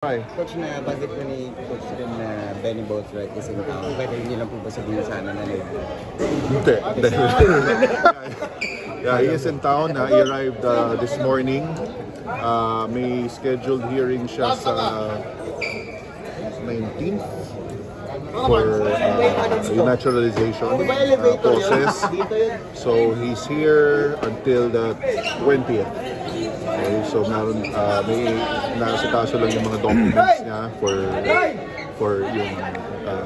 Hi. Coach, na banggit ko ni Coach rin na Benny Boatwright is in town. Pwede hindi lang po ba sabihin sana na live? Hindi. Yeah, he is in town. He arrived this morning. May scheduled hearing siya sa 19th for naturalization process. So he's here until the 20th. Okay, so may nasa kaso lang yung mga documents niya for yung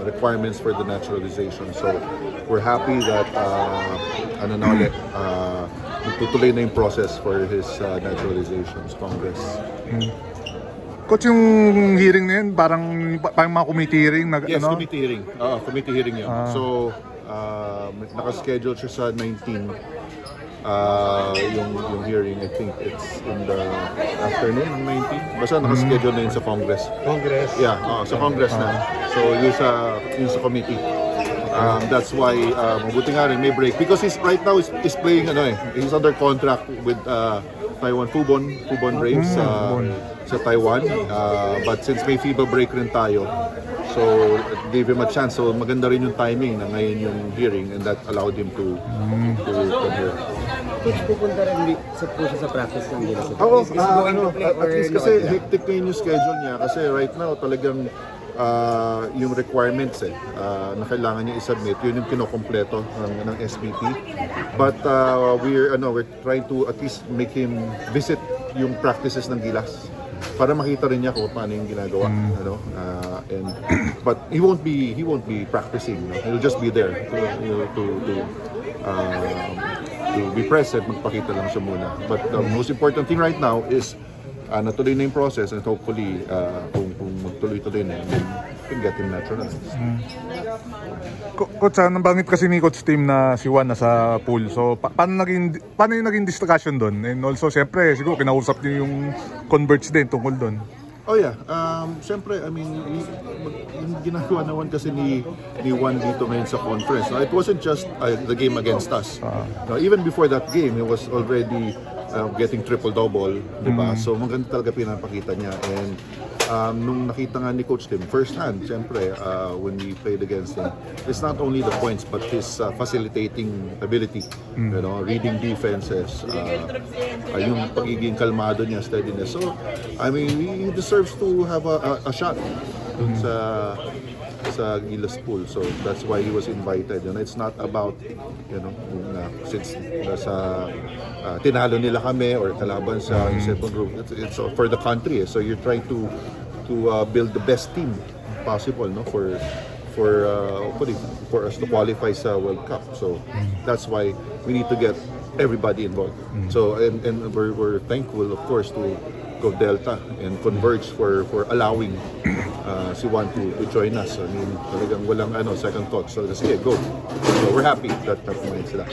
requirements for the naturalization. So we're happy that magtutuloy na yung process for his naturalization sa Congress. Coach, yung hearing na yun, parang mga committee hearing? Yes, committee hearing. Committee hearing yun. So, nakaschedule siya sa 19. Yung hearing, I think it's in the afternoon ng 19. Basta nakaschedule na yun sa Congress. Congress? Yeah, sa Congress na. So, yun sa committee. That's why mabuti nga rin may break because right now he's playing he's under contract with Taiwan Fubon Braves sa Taiwan, but since may FIBA break rin tayo, so gave him a chance. So maganda rin yung timing na ngayon yung hearing, and that allowed him to come here. Coach, pupunta rin sa practice ng Gilas? Oo, at least kasi hectic na yung schedule niya kasi right now talagang yung requirements na kailangan niya i-submit, yun yung kinokompleto ng SBP. But we're trying to at least make him visit yung practices ng Gilas para makita rin niya kung paano yung ginagawa. But he won't be practicing. He'll just be there to be present, magpakita lang siya muna. But the most important thing right now is natuloy na yung process, and hopefully kung magtuloy-tuloy na, then we can get him naturalized. Coach, nabanggit kasi ni Coach Tim na si Juan nasa pool. So paano yung naging discussion doon? And also, siyempre, siguro kinausap niyo yung converts din tungkol doon. Oh yeah, siyempre, I mean, yung ginagawa naman kasi ni Juan dito ngayon sa conference, it wasn't just the game against us. Even before that game, he was already getting triple-double, diba? So maganda talaga pinapakita niya. And nung nakita nga ni Coach Tim firsthand, siyempre, when we played against him, it's not only the points but his facilitating ability, reading defenses, yung pagiging kalmado niya, steadiness. So I mean, he deserves to have a shot dun sa Gilas pool. So that's why he was invited. It's not about since nasa tinalo nila kami or kalaban sa second group. It's for the country. So you're trying to build the best team possible, for us to qualify sa World Cup. So that's why we need to get everybody involved. So and we're thankful, of course, to Go Delta and Converge for allowing si Juan to join us. I mean, talagang walang second thought. So sige, go. So we're happy that napumain sila.